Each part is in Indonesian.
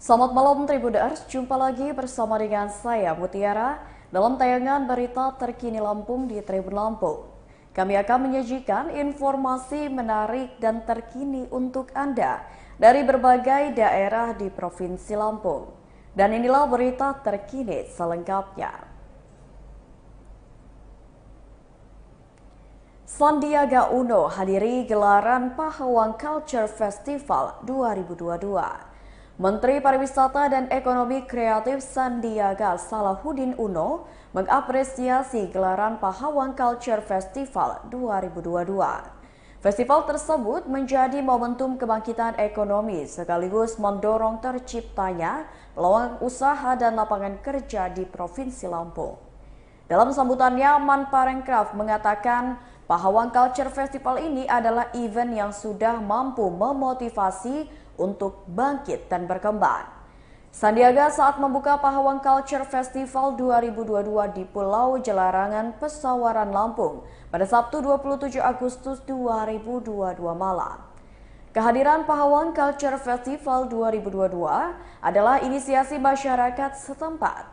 Selamat malam Tribuners, jumpa lagi bersama dengan saya Mutiara dalam tayangan berita terkini Lampung di Tribun Lampung. Kami akan menyajikan informasi menarik dan terkini untuk Anda dari berbagai daerah di Provinsi Lampung. Dan inilah berita terkini selengkapnya. Sandiaga Uno hadiri gelaran Pahawang Culture Festival 2022. Menteri Pariwisata dan Ekonomi Kreatif Sandiaga Salahuddin Uno mengapresiasi gelaran Pahawang Culture Festival 2022. Festival tersebut menjadi momentum kebangkitan ekonomi sekaligus mendorong terciptanya peluang usaha dan lapangan kerja di Provinsi Lampung. Dalam sambutannya, Menparekraf mengatakan Pahawang Culture Festival ini adalah event yang sudah mampu memotivasi untuk bangkit dan berkembang. Sandiaga saat membuka Pahawang Culture Festival 2022 di Pulau Jelarangan, Pesawaran, Lampung pada Sabtu 27 Agustus 2022 malam. Kehadiran Pahawang Culture Festival 2022 adalah inisiasi masyarakat setempat.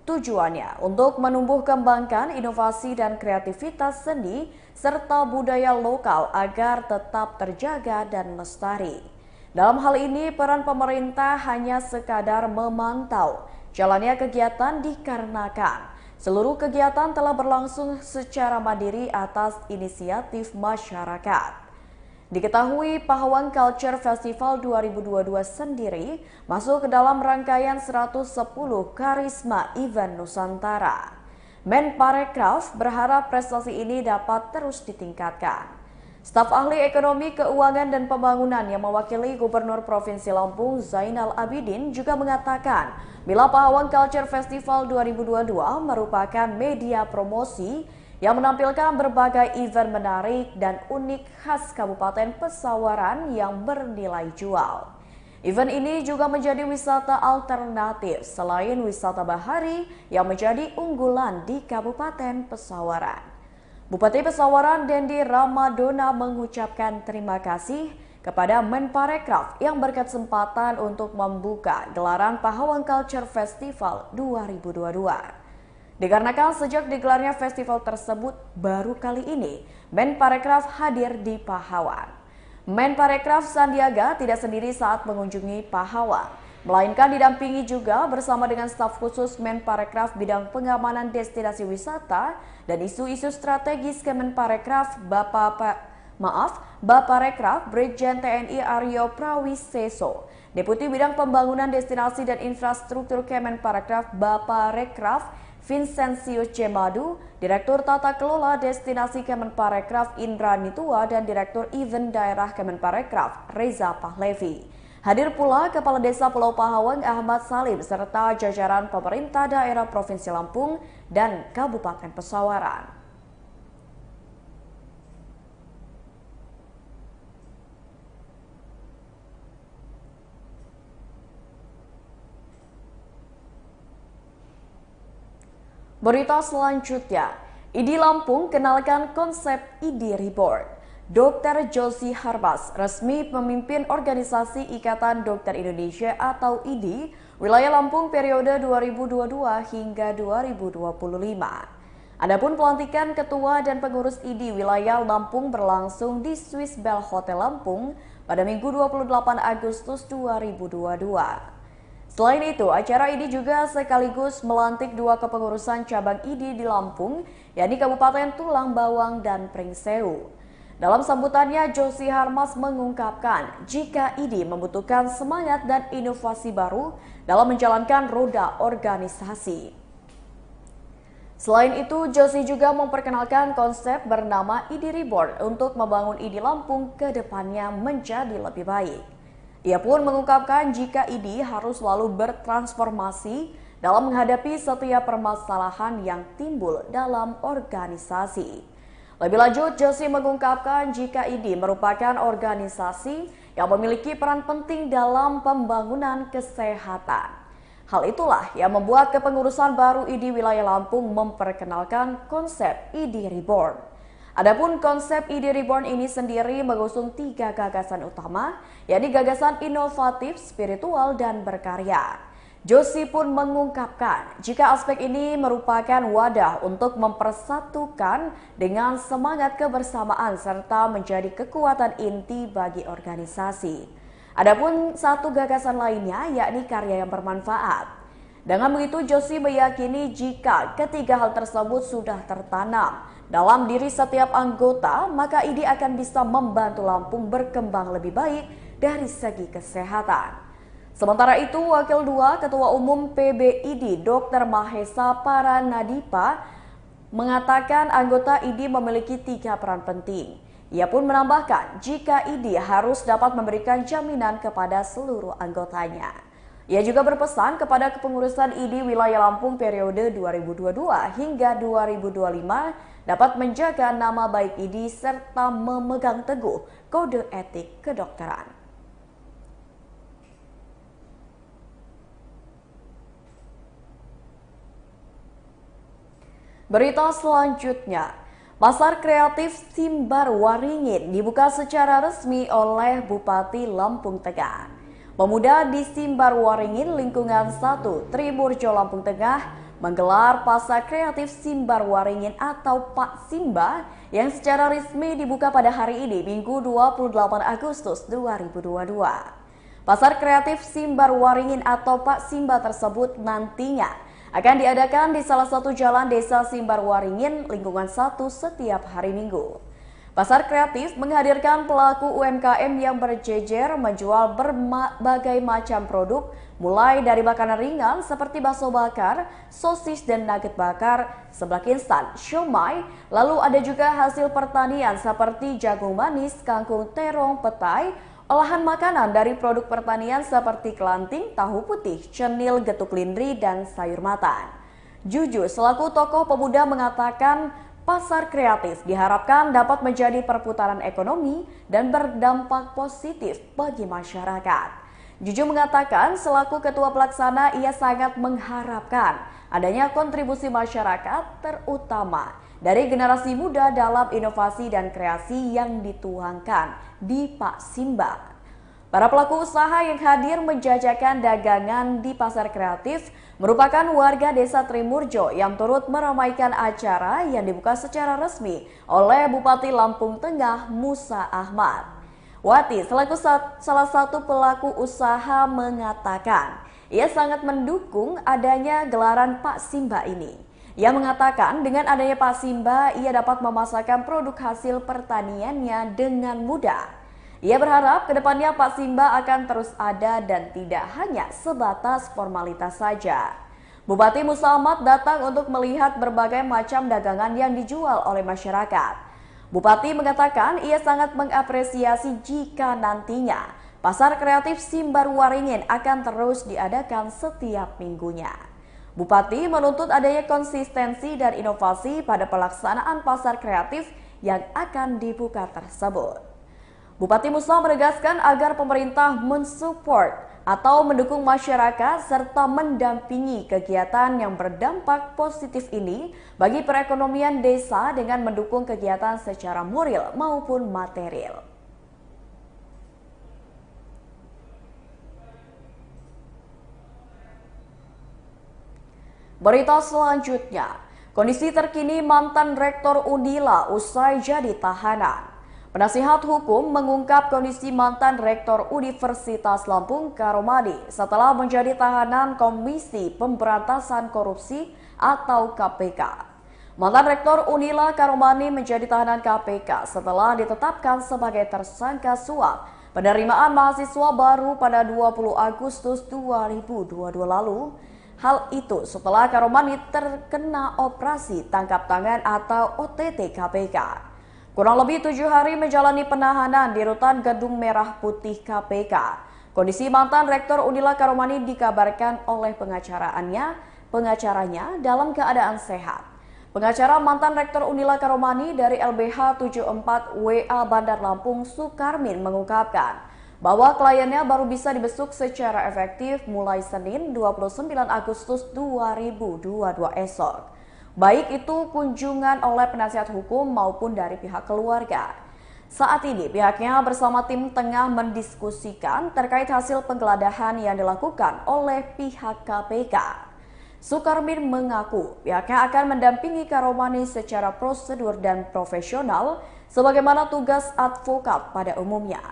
Tujuannya untuk menumbuh kembangkan inovasi dan kreativitas seni serta budaya lokal agar tetap terjaga dan lestari. Dalam hal ini peran pemerintah hanya sekadar memantau jalannya kegiatan dikarenakan seluruh kegiatan telah berlangsung secara mandiri atas inisiatif masyarakat. Diketahui Pahawang Culture Festival 2022 sendiri masuk ke dalam rangkaian 110 Karisma Event Nusantara. Menparekraf berharap prestasi ini dapat terus ditingkatkan. Staf ahli ekonomi, keuangan, dan pembangunan yang mewakili Gubernur Provinsi Lampung Zainal Abidin juga mengatakan bila Pahawang Culture Festival 2022 merupakan media promosi yang menampilkan berbagai event menarik dan unik khas Kabupaten Pesawaran yang bernilai jual. Event ini juga menjadi wisata alternatif selain wisata bahari yang menjadi unggulan di Kabupaten Pesawaran. Bupati Pesawaran Dendi Ramadona mengucapkan terima kasih kepada Menparekraf yang berkesempatan untuk membuka gelaran Pahawang Culture Festival 2022. Dikarenakan sejak digelarnya festival tersebut baru kali ini Menparekraf hadir di Pahawang. Menparekraf Sandiaga tidak sendiri saat mengunjungi Pahawang, melainkan didampingi juga bersama dengan staf khusus Menparekraf bidang pengamanan destinasi wisata dan isu-isu strategis Kemenparekraf Baparekraf Brigjen TNI Aryo Prawiseso, Deputi Bidang Pembangunan Destinasi dan Infrastruktur Kemenparekraf Baparekraf Vincentius Cemadu, Direktur Tata Kelola Destinasi Kemenparekraf Indra Nitua, dan Direktur Event Daerah Kemenparekraf Reza Pahlevi. Hadir pula Kepala Desa Pulau Pahawang Ahmad Salim serta jajaran pemerintah daerah Provinsi Lampung dan Kabupaten Pesawaran. Berita selanjutnya, ID Lampung kenalkan konsep ID Reborn. Dr. Josie Harbas resmi memimpin organisasi Ikatan Dokter Indonesia atau IDI wilayah Lampung periode 2022 hingga 2025. Adapun pelantikan ketua dan pengurus IDI wilayah Lampung berlangsung di Swiss Bell Hotel Lampung pada Minggu 28 Agustus 2022. Selain itu, acara ini juga sekaligus melantik dua kepengurusan cabang ID di Lampung, yakni Kabupaten Tulang Bawang dan Pringsewu. Dalam sambutannya, Josie Harbas mengungkapkan jika ID membutuhkan semangat dan inovasi baru dalam menjalankan roda organisasi. Selain itu, Josie juga memperkenalkan konsep bernama ID Reborn untuk membangun ID Lampung ke depannya menjadi lebih baik. Ia pun mengungkapkan jika ID harus selalu bertransformasi dalam menghadapi setiap permasalahan yang timbul dalam organisasi. Lebih lanjut, Josie mengungkapkan jika ID merupakan organisasi yang memiliki peran penting dalam pembangunan kesehatan. Hal itulah yang membuat kepengurusan baru ID wilayah Lampung memperkenalkan konsep ID Reborn. Adapun konsep ID Reborn ini sendiri mengusung 3 gagasan utama, yakni gagasan inovatif, spiritual, dan berkarya. Joshi pun mengungkapkan jika aspek ini merupakan wadah untuk mempersatukan dengan semangat kebersamaan serta menjadi kekuatan inti bagi organisasi. Adapun satu gagasan lainnya yakni karya yang bermanfaat. Dengan begitu, Joshi meyakini jika ketiga hal tersebut sudah tertanam dalam diri setiap anggota, maka ID akan bisa membantu Lampung berkembang lebih baik dari segi kesehatan. Sementara itu, Wakil 2 Ketua Umum PBID Dr. Mahesa Paranadipa mengatakan anggota ID memiliki 3 peran penting. Ia pun menambahkan jika ID harus dapat memberikan jaminan kepada seluruh anggotanya. Ia juga berpesan kepada kepengurusan ID wilayah Lampung periode 2022 hingga 2025 dapat menjaga nama baik ID serta memegang teguh kode etik kedokteran. Berita selanjutnya, Pasar Kreatif Simbar Waringin dibuka secara resmi oleh Bupati Lampung Tengah. Pemuda di Simbar Waringin lingkungan 1 Triburjo Lampung Tengah menggelar Pasar Kreatif Simbar Waringin atau Pak Simba yang secara resmi dibuka pada hari ini Minggu 28 Agustus 2022. Pasar Kreatif Simbar Waringin atau Pak Simba tersebut nantinya akan diadakan di salah satu jalan desa Simbar Waringin lingkungan 1 setiap hari Minggu. Pasar kreatif menghadirkan pelaku UMKM yang berjejer menjual berbagai macam produk, mulai dari makanan ringan seperti bakso bakar, sosis dan nugget bakar, seblak instan, siomay, lalu ada juga hasil pertanian seperti jagung manis, kangkung, terong, petai, olahan makanan dari produk pertanian seperti kelanting, tahu putih, cenil, getuk lindri, dan sayur matang. Juju selaku tokoh pemuda mengatakan pasar kreatif diharapkan dapat menjadi perputaran ekonomi dan berdampak positif bagi masyarakat. Juju mengatakan selaku ketua pelaksana ia sangat mengharapkan adanya kontribusi masyarakat terutama dari generasi muda dalam inovasi dan kreasi yang dituangkan di Pak Simba. Para pelaku usaha yang hadir menjajakan dagangan di pasar kreatif merupakan warga desa Trimurjo yang turut meramaikan acara yang dibuka secara resmi oleh Bupati Lampung Tengah Musa Ahmad. Wati selaku salah satu pelaku usaha mengatakan ia sangat mendukung adanya gelaran Pak Simba ini. Ia mengatakan dengan adanya Pak Simba ia dapat memasarkan produk hasil pertaniannya dengan mudah. Ia berharap kedepannya Pak Simba akan terus ada dan tidak hanya sebatas formalitas saja. Bupati Musa Ahmad datang untuk melihat berbagai macam dagangan yang dijual oleh masyarakat. Bupati mengatakan ia sangat mengapresiasi jika nantinya Pasar Kreatif Simbar Waringin akan terus diadakan setiap minggunya. Bupati menuntut adanya konsistensi dan inovasi pada pelaksanaan pasar kreatif yang akan dibuka tersebut. Bupati Musa menegaskan agar pemerintah mensupport atau mendukung masyarakat serta mendampingi kegiatan yang berdampak positif ini bagi perekonomian desa dengan mendukung kegiatan secara moral maupun material. Berita selanjutnya, kondisi terkini mantan Rektor Unila usai jadi tahanan. Penasihat hukum mengungkap kondisi mantan Rektor Universitas Lampung Karomani setelah menjadi tahanan Komisi Pemberantasan Korupsi atau KPK. Mantan Rektor Unila Karomani menjadi tahanan KPK setelah ditetapkan sebagai tersangka suap penerimaan mahasiswa baru pada 20 Agustus 2022 lalu. Hal itu setelah Karomani terkena operasi tangkap tangan atau OTT KPK. Kurang lebih 7 hari menjalani penahanan di rutan Gedung Merah Putih KPK. Kondisi mantan Rektor Unila Karomani dikabarkan oleh pengacaranya dalam keadaan sehat. Pengacara mantan Rektor Unila Karomani dari LBH 74 WA Bandar Lampung Sukarmin mengungkapkan bahwa kliennya baru bisa dibesuk secara efektif mulai Senin 29 Agustus 2022 esok. baik itu kunjungan oleh penasihat hukum maupun dari pihak keluarga. Saat ini pihaknya bersama tim tengah mendiskusikan terkait hasil penggeledahan yang dilakukan oleh pihak KPK. Sukarmin mengaku pihaknya akan mendampingi Karomani secara prosedur dan profesional sebagaimana tugas advokat pada umumnya.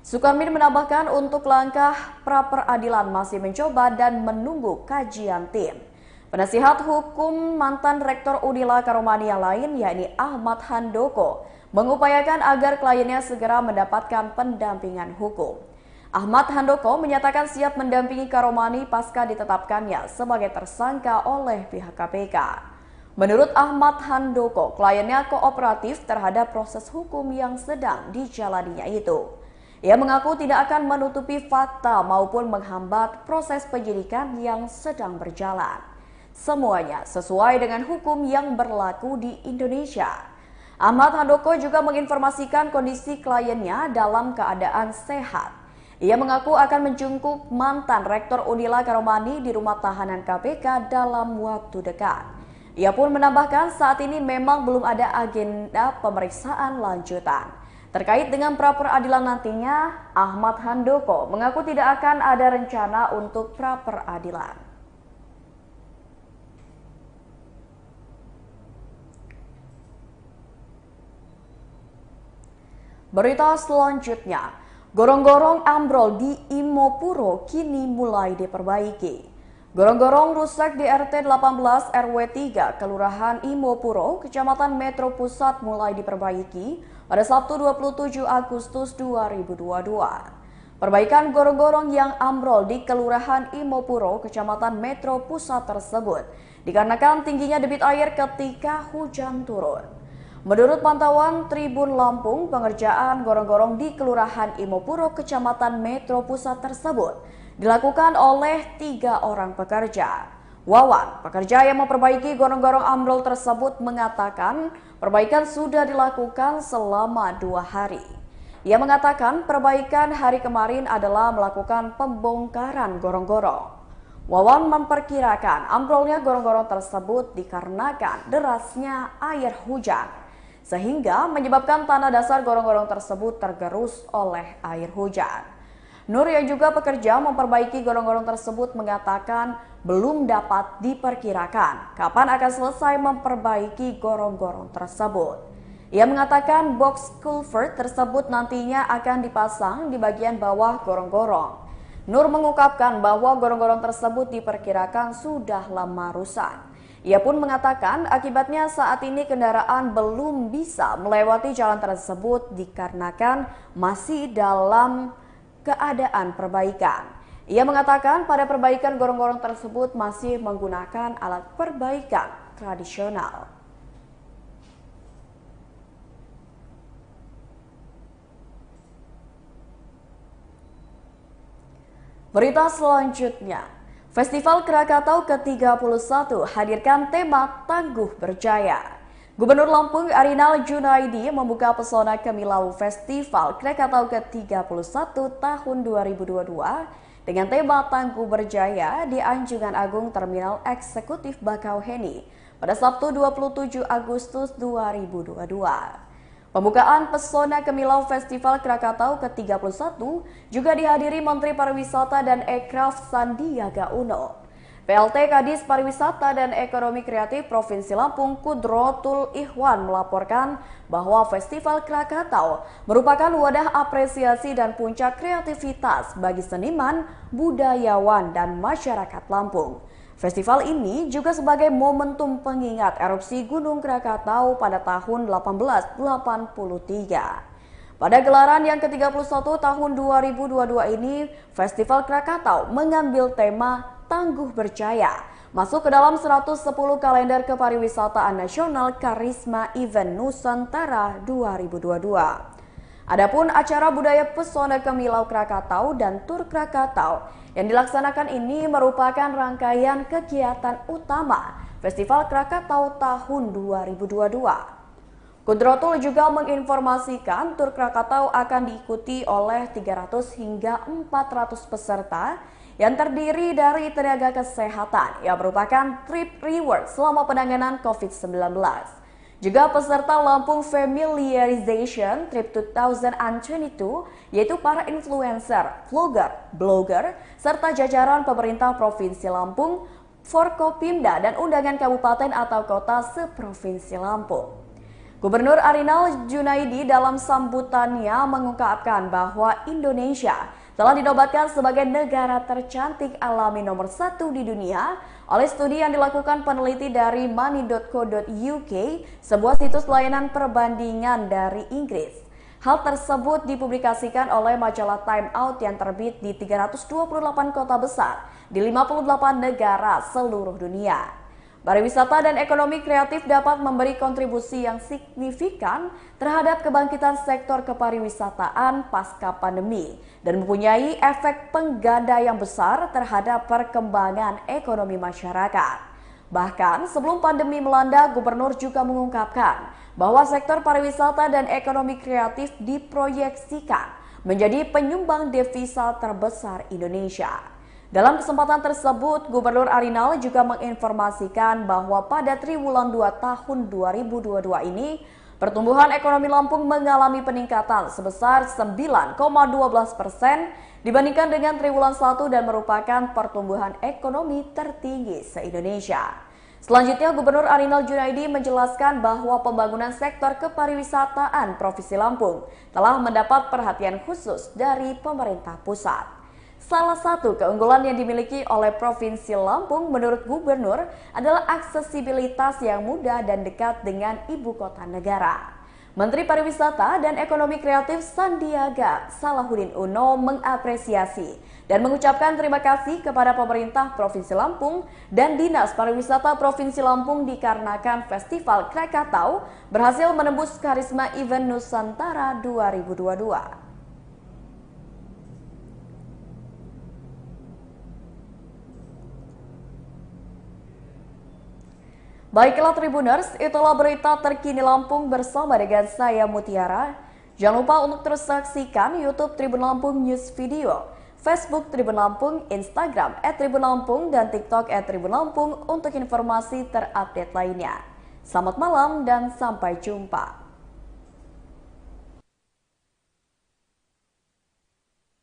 Sukarmin menambahkan untuk langkah pra-peradilan masih mencoba dan menunggu kajian tim. Penasihat hukum mantan Rektor Unila Karomani yang lain yakni Ahmad Handoko mengupayakan agar kliennya segera mendapatkan pendampingan hukum. Ahmad Handoko menyatakan siap mendampingi Karomani pasca ditetapkannya sebagai tersangka oleh pihak KPK. Menurut Ahmad Handoko, kliennya kooperatif terhadap proses hukum yang sedang dijalaninya itu. Ia mengaku tidak akan menutupi fakta maupun menghambat proses penyidikan yang sedang berjalan. Semuanya sesuai dengan hukum yang berlaku di Indonesia. Ahmad Handoko juga menginformasikan kondisi kliennya dalam keadaan sehat. Ia mengaku akan menjenguk mantan Rektor Unila Karomani di rumah tahanan KPK dalam waktu dekat. Ia pun menambahkan saat ini memang belum ada agenda pemeriksaan lanjutan. Terkait dengan pra-peradilan nantinya, Ahmad Handoko mengaku tidak akan ada rencana untuk pra-peradilan. Berita selanjutnya, gorong-gorong ambrol di Imopuro kini mulai diperbaiki. Gorong-gorong rusak di RT 18 RW 3 Kelurahan Imopuro, Kecamatan Metro Pusat mulai diperbaiki pada Sabtu 27 Agustus 2022. Perbaikan gorong-gorong yang ambrol di Kelurahan Imopuro, Kecamatan Metro Pusat tersebut dikarenakan tingginya debit air ketika hujan turun. Menurut pantauan Tribun Lampung, pengerjaan gorong-gorong di Kelurahan Imopuro, Kecamatan Metro Pusat tersebut dilakukan oleh 3 orang pekerja. Wawan, pekerja yang memperbaiki gorong-gorong ambrol tersebut mengatakan perbaikan sudah dilakukan selama 2 hari. Ia mengatakan perbaikan hari kemarin adalah melakukan pembongkaran gorong-gorong. Wawan memperkirakan ambrolnya gorong-gorong tersebut dikarenakan derasnya air hujan, sehingga menyebabkan tanah dasar gorong-gorong tersebut tergerus oleh air hujan. Nur yang juga pekerja memperbaiki gorong-gorong tersebut mengatakan belum dapat diperkirakan kapan akan selesai memperbaiki gorong-gorong tersebut. Ia mengatakan box culvert tersebut nantinya akan dipasang di bagian bawah gorong-gorong. Nur mengungkapkan bahwa gorong-gorong tersebut diperkirakan sudah lama rusak. Ia pun mengatakan akibatnya saat ini kendaraan belum bisa melewati jalan tersebut dikarenakan masih dalam keadaan perbaikan. Ia mengatakan pada perbaikan gorong-gorong tersebut masih menggunakan alat perbaikan tradisional. Berita selanjutnya, Festival Krakatau ke-31 hadirkan tema Tangguh Berjaya. Gubernur Lampung Arinal Junaidi membuka pesona Kemilau Festival Krakatau ke-31 tahun 2022 dengan tema Tangguh Berjaya di Anjungan Agung Terminal Eksekutif Bakauheni pada Sabtu 27 Agustus 2022. Pembukaan pesona Kemilau Festival Krakatau ke-31 juga dihadiri Menteri Pariwisata dan Ekraf Sandiaga Uno. PLT Kadis Pariwisata dan Ekonomi Kreatif Provinsi Lampung Kudrotul Ikhwan melaporkan bahwa Festival Krakatau merupakan wadah apresiasi dan puncak kreativitas bagi seniman, budayawan, dan masyarakat Lampung. Festival ini juga sebagai momentum pengingat erupsi Gunung Krakatau pada tahun 1883. Pada gelaran yang ke-31 tahun 2022 ini, Festival Krakatau mengambil tema Tangguh Berjaya, masuk ke dalam 110 kalender kepariwisataan nasional Karisma Event Nusantara 2022. Adapun acara budaya pesona Kemilau Krakatau dan Tur Krakatau yang dilaksanakan ini merupakan rangkaian kegiatan utama Festival Krakatau tahun 2022. Kudrotul juga menginformasikan Tur Krakatau akan diikuti oleh 300 hingga 400 peserta yang terdiri dari tenaga kesehatan yang merupakan trip reward selama penanganan COVID-19. Juga peserta Lampung Familiarization Trip 2022, yaitu para influencer, vlogger, blogger, serta jajaran pemerintah Provinsi Lampung, Forkopimda, dan undangan kabupaten atau kota seprovinsi Lampung. Gubernur Arinal Junaidi dalam sambutannya mengungkapkan bahwa Indonesia telah dinobatkan sebagai negara tercantik alami nomor 1 di dunia oleh studi yang dilakukan peneliti dari money.co.uk, sebuah situs layanan perbandingan dari Inggris. Hal tersebut dipublikasikan oleh majalah Time Out yang terbit di 328 kota besar di 58 negara seluruh dunia. Pariwisata dan ekonomi kreatif dapat memberi kontribusi yang signifikan terhadap kebangkitan sektor kepariwisataan pasca pandemi dan mempunyai efek pengganda yang besar terhadap perkembangan ekonomi masyarakat. Bahkan sebelum pandemi melanda, Gubernur juga mengungkapkan bahwa sektor pariwisata dan ekonomi kreatif diproyeksikan menjadi penyumbang devisa terbesar Indonesia. Dalam kesempatan tersebut, Gubernur Arinal juga menginformasikan bahwa pada triwulan 2 tahun 2022 ini, pertumbuhan ekonomi Lampung mengalami peningkatan sebesar 9,12% dibandingkan dengan triwulan 1 dan merupakan pertumbuhan ekonomi tertinggi se-Indonesia. Selanjutnya, Gubernur Arinal Junaidi menjelaskan bahwa pembangunan sektor kepariwisataan Provinsi Lampung telah mendapat perhatian khusus dari pemerintah pusat. Salah satu keunggulan yang dimiliki oleh Provinsi Lampung menurut Gubernur adalah aksesibilitas yang mudah dan dekat dengan ibu kota negara. Menteri Pariwisata dan Ekonomi Kreatif Sandiaga Salahuddin Uno mengapresiasi dan mengucapkan terima kasih kepada pemerintah Provinsi Lampung dan Dinas Pariwisata Provinsi Lampung dikarenakan Festival Krakatau berhasil menembus karisma event Nusantara 2022. Baiklah Tribuners, itulah berita terkini Lampung bersama dengan saya Mutiara. Jangan lupa untuk terus saksikan YouTube Tribun Lampung News Video, Facebook Tribun Lampung, Instagram @tribunlampung, dan TikTok @tribunlampung untuk informasi terupdate lainnya. Selamat malam dan sampai jumpa.